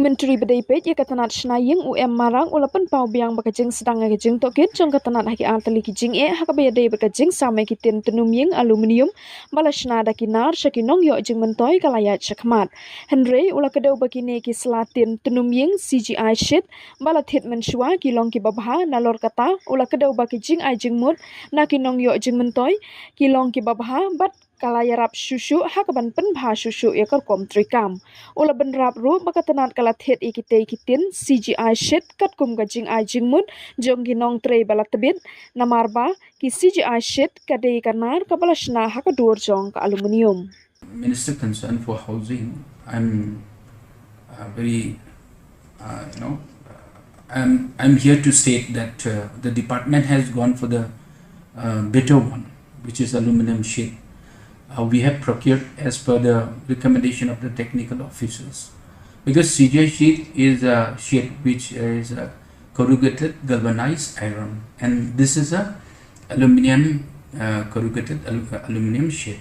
Menteri Badai Bniah katanat Shnaying Marang ulapan pau biang bakajing sedang ngajing tokit jong katanat haki antali kijing hakabaya day bakajing samai kitin tenumying aluminium balashna dakinar shakinong yo jing mentoy kalayat shakmat. Henry ula kadau bakine ki selatin tenumying CGI sheet balathit menshua kilong ki babha nalor kata ula kadau bakijing ajing mut nakinong yo jing mentoy kilong ki babha bat kalayarap shushu hakaban penbha shushu yakar kom trikam ula benrap ru bakatanat kalathet ikite ikitin CGI sheet kat kum gajing ajing mut jong ginong tre balatabit namarba ki CGI sheet kadei kanar kabalashna hakadur jong ka aluminium. Minister concerned for housing, I'm very I'm here to state that the department has gone for the better one, which is aluminium sheet. We have procured as per the recommendation of the technical officers, because CGI sheet is a sheet which is a corrugated galvanized iron, and this is a aluminium corrugated aluminium sheet.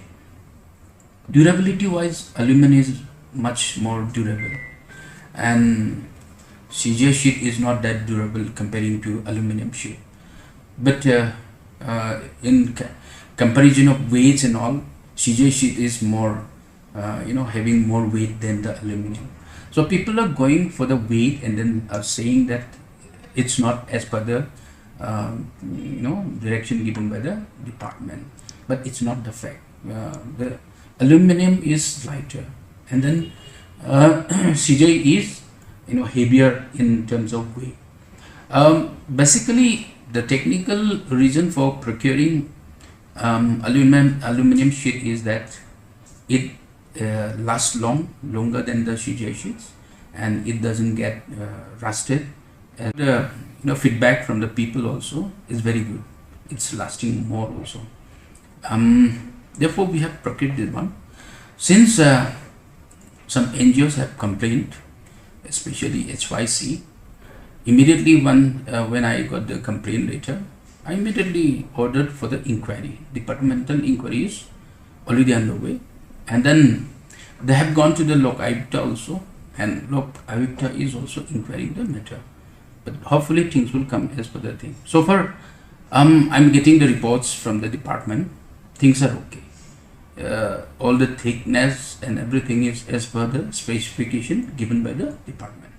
Durability wise, aluminum is much more durable, and CGI sheet is not that durable comparing to aluminium sheet. But in comparison of weights and all, CGI sheet is more having more weight than the aluminium. So people are going for the weight and then are saying that it's not as per the direction given by the department, but it's not the fact. The aluminium is lighter, and then CGI is heavier in terms of weight. Basically, the technical reason for procuring aluminium sheet is that it lasts longer than the CGI sheets, and it doesn't get rusted. And the feedback from the people also is very good. It's lasting more also. Therefore, we have procured this one. Since some NGOs have complained, especially HYC, immediately when I got the complaint letter, I immediately ordered for the inquiry. Departmental inquiry is already underway, and then they have gone to the Lok Ayukta also, and Lok Ayukta is also inquiring the matter. But hopefully things will come as per the thing. So far, I'm getting the reports from the department. Things are okay. All the thickness and everything is as per the specification given by the department.